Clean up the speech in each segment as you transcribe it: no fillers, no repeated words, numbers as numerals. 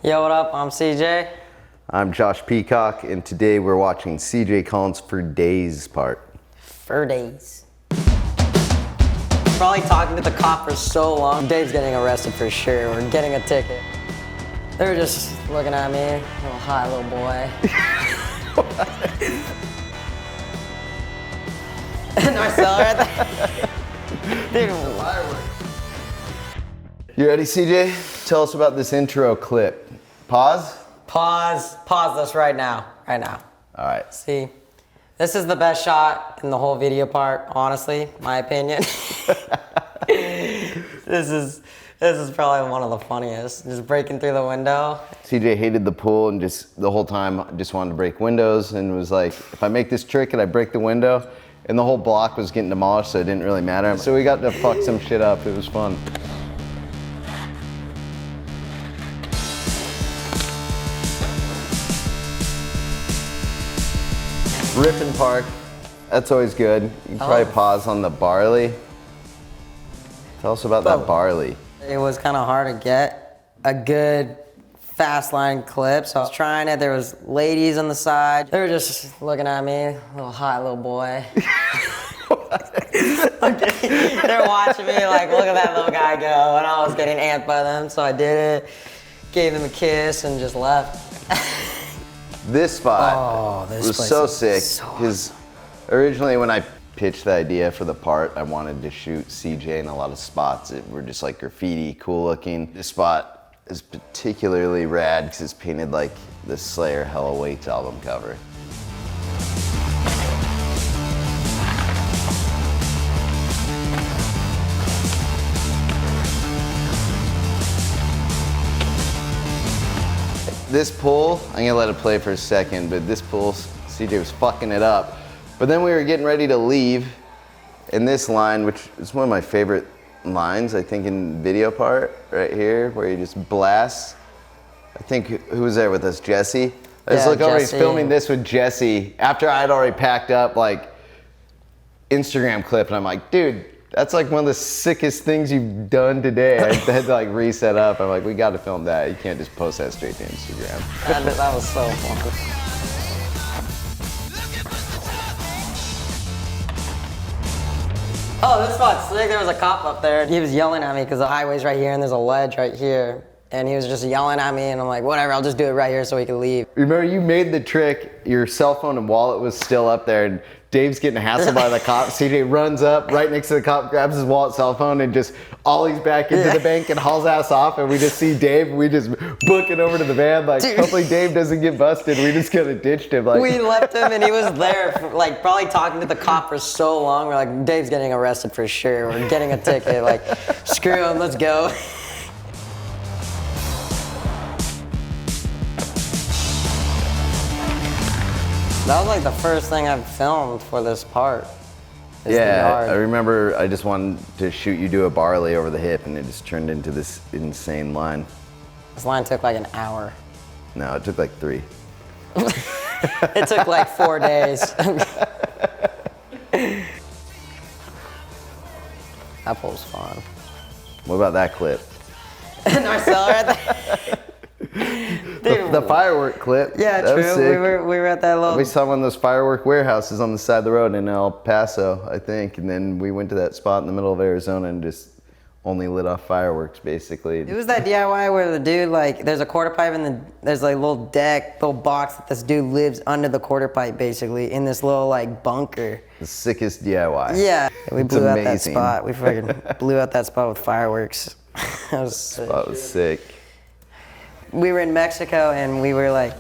Yo, what up? I'm CJ. I'm Josh Peacock, and today we're watching CJ Collins' Fer Dayz part. Fer Dayz. Probably talking to the cop for so long. Dave's getting arrested for sure, or getting a ticket. They were just looking at me, little high little boy. Marcel right there. Dude, You ready, CJ? Tell us about this intro clip. Pause? Pause this right now. Right now. All right. See, this is the best shot in the whole video part, honestly, my opinion. This is probably one of the funniest. Just breaking through the window. CJ hated the pool and just the whole time just wanted to break windows and was like, if I make this trick and I break the window, and the whole block was getting demolished, so it didn't really matter. So we got to fuck some shit up. It was fun. Ripping Park, that's always good. You can probably pause on the barley. Tell us about that barley. It was kind of hard to get a good fast line clip, so I was trying it. There was ladies on the side. They were just looking at me, little high little boy. They're watching me like, look at that little guy go, and I was getting amped by them, so I did it, gave them a kiss, and just left. This spot was so sick because originally when I pitched the idea for the part, I wanted to shoot CJ in a lot of spots that were just like graffiti, cool looking. This spot is particularly rad because it's painted like the Slayer Hell Awaits album cover. This pull, I'm gonna let it play for a second, but this pull, CJ was fucking it up. But then we were getting ready to leave, and this line, which is one of my favorite lines, I think, in video part, right here, where he just blasts. I think, who was there with us, Jesse? I just look over, he's filming this with Jesse after I'd already packed up, like, Instagram clip, and I'm like, dude, that's like one of the sickest things you've done today. I had to like reset up. I'm like, we got to film that. You can't just post that straight to Instagram. That was so fun. Oh, this spot's sick. There was a cop up there. He was yelling at me because the highway's right here and there's a ledge right here. And he was just yelling at me, and I'm like, whatever, I'll just do it right here so we can leave. Remember, you made the trick, your cell phone and wallet was still up there, and Dave's getting hassled by the cop. CJ runs up right next to the cop, grabs his wallet, cell phone, and just ollies back into the bank and hauls ass off, and we just see Dave, and we just book it over to the van, like, hopefully Dave doesn't get busted. We just kind of ditched him. Like. We left him, and he was there, for, like, probably talking to the cop for so long. We're like, Dave's getting arrested for sure. We're getting a ticket. Like, screw him, let's go. That was like the first thing I've filmed for this part. Yeah, I remember I just wanted to shoot you do a barley over the hip, and it just turned into this insane line. This line took like an hour. No, it took like 3. It took like 4 days. That was fun. What about that clip? Marcel right there. Dude, the firework clip. Yeah, that true. Was sick. We were at that little. We saw one of those firework warehouses on the side of the road in El Paso, I think, and then we went to that spot in the middle of Arizona and just only lit off fireworks, basically. It was that DIY where the dude, like, there's a quarter pipe and there's like a little deck, little box that this dude lives under the quarter pipe, basically, in this little like bunker. The sickest DIY. Yeah, we blew out that amazing. spot. We freaking blew out that spot with fireworks. That was sick. Spot was sick. We were in Mexico and we were like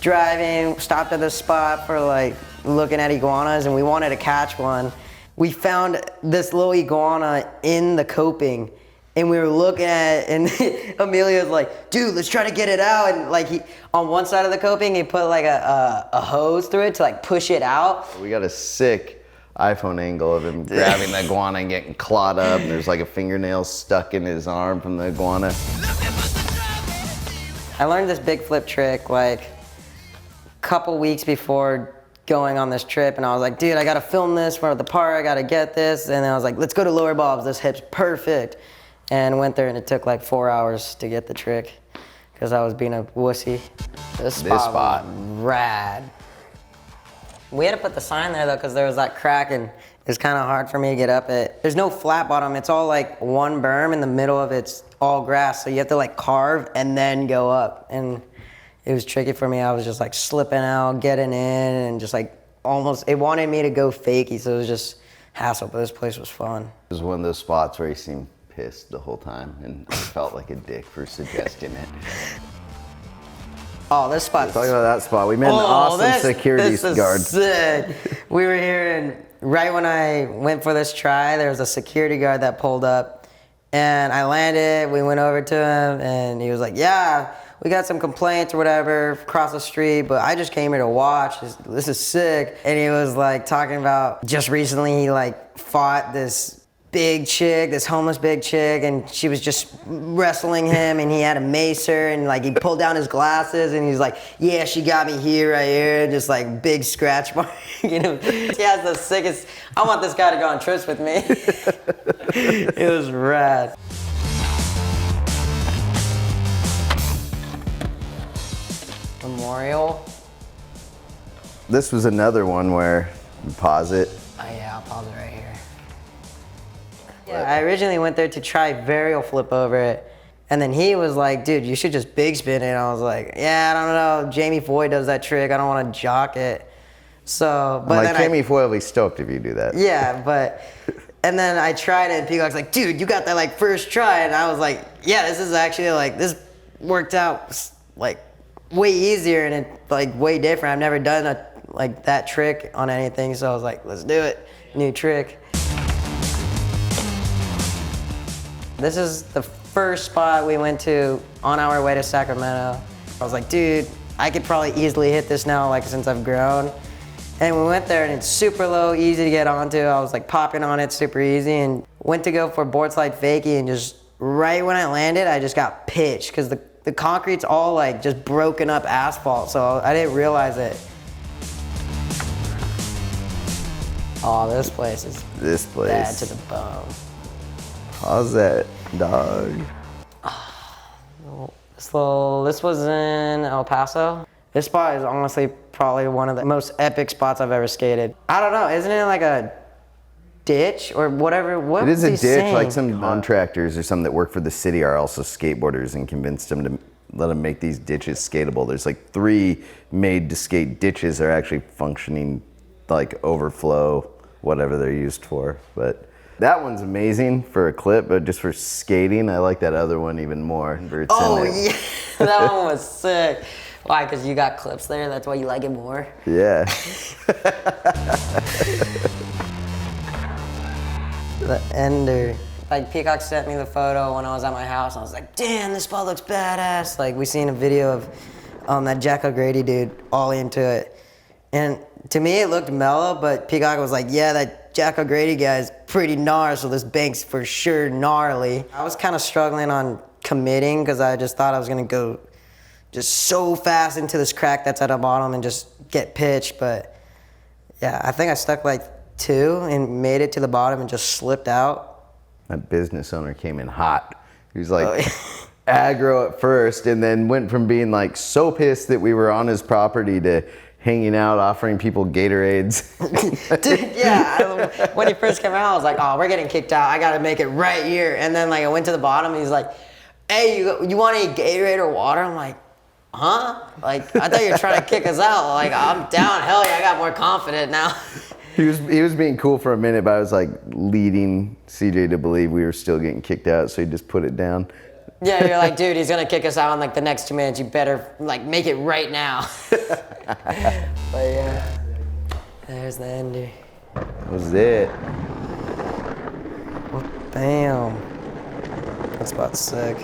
driving, stopped at this spot for like looking at iguanas, and we wanted to catch one. We found this little iguana in the coping, and we were looking at it, and Amelia was like, dude, let's try to get it out. And like, he, on one side of the coping, he put like a hose through it to like push it out. We got a sick iPhone angle of him grabbing the iguana and getting clawed up, and there's like a fingernail stuck in his arm from the iguana. I learned this big flip trick like a couple weeks before going on this trip, and I was like, dude, I gotta film this for the part, I gotta get this. And then I was like, let's go to Lower Bob's, this hip's perfect. And went there, and it took like 4 hours to get the trick. because I was being a wussy. This spot was rad. We had to put the sign there though because there was that crack and it's kind of hard for me to get up it. There's no flat bottom. It's all like one berm. In the middle of it's all grass. So you have to like carve and then go up. And it was tricky for me. I was just like slipping out, getting in, and just like almost, it wanted me to go fakey. So it was just hassle, but this place was fun. It was one of those spots where he seemed pissed the whole time and I felt like a dick for suggesting it. Oh, this spot. Talking about that spot, we met an awesome security guard. Sick. We were here, and right when I went for this try, there was a security guard that pulled up, and I landed. We went over to him, and he was like, "Yeah, we got some complaints or whatever across the street, but I just came here to watch. This is sick." And he was like talking about just recently he like fought this big chick, this homeless big chick, and she was just wrestling him, and he had a macer, and like he pulled down his glasses, and he's like, "Yeah, she got me here, right here," just like big scratch mark. You know, she has the sickest. I want this guy to go on trips with me. It was rad. Memorial. This was another one where you pause it. Oh yeah, I'll pause it right here. Yeah, I originally went there to try varial flip over it, and then he was like, "Dude, you should just big spin it." And I was like, "Yeah, I don't know. Jamie Foy does that trick. I don't want to jock it." So, but like Jamie Foy will be stoked if you do that. Yeah, but and then I tried it, and Peacock's like, "Dude, you got that like first try," and I was like, "Yeah, this is actually like this worked out like way easier and it like way different. I've never done a like that trick on anything, so I was like, let's do it. New trick." This is the first spot we went to on our way to Sacramento. I was like, dude, I could probably easily hit this now, like since I've grown. And we went there and it's super low, easy to get onto. I was like popping on it super easy and went to go for board slide fakie, and just right when I landed, I just got pitched because the concrete's all like just broken up asphalt, so I didn't realize it. Oh, this place is bad to the bone. How's that, dog? This was in El Paso. This spot is honestly probably one of the most epic spots I've ever skated. I don't know, isn't it like a ditch or whatever? What it is a ditch, saying? like some contractors or some that work for the city are also skateboarders and convinced them to let them make these ditches skatable. There's like 3 made to skate ditches that are actually functioning like overflow, whatever they're used for. But that one's amazing for a clip, but just for skating, I like that other one even more. Oh yeah, that one was sick. Why? Because you got clips there, that's why you like it more? Yeah. The ender. Like Peacock sent me the photo when I was at my house, and I was like, damn, this spot looks badass. Like we seen a video of that Jack O'Grady dude all into it. And to me it looked mellow, but Peacock was like, yeah, that Jack O'Grady guy is pretty gnarly, so this bank's for sure gnarly. I was kind of struggling on committing because I just thought I was gonna go just so fast into this crack that's at the bottom and just get pitched, but yeah, I think I stuck like 2 and made it to the bottom and just slipped out. That business owner came in hot. He was like aggro at first, and then went from being like so pissed that we were on his property to hanging out, offering people Gatorades. Dude, yeah, when he first came out, I was like, oh, we're getting kicked out. I gotta make it right here. And then like I went to the bottom, and he's like, hey, you want any Gatorade or water? I'm like, huh? Like, I thought you were trying to kick us out. Like, I'm down, hell yeah, I got more confident now. He was being cool for a minute, but I was like leading CJ to believe we were still getting kicked out, so he just put it down. Yeah, you're like, dude, he's gonna kick us out in like the next 2 minutes. You better like make it right now. But yeah, there's the ender. That was it. Bam. That spot's sick.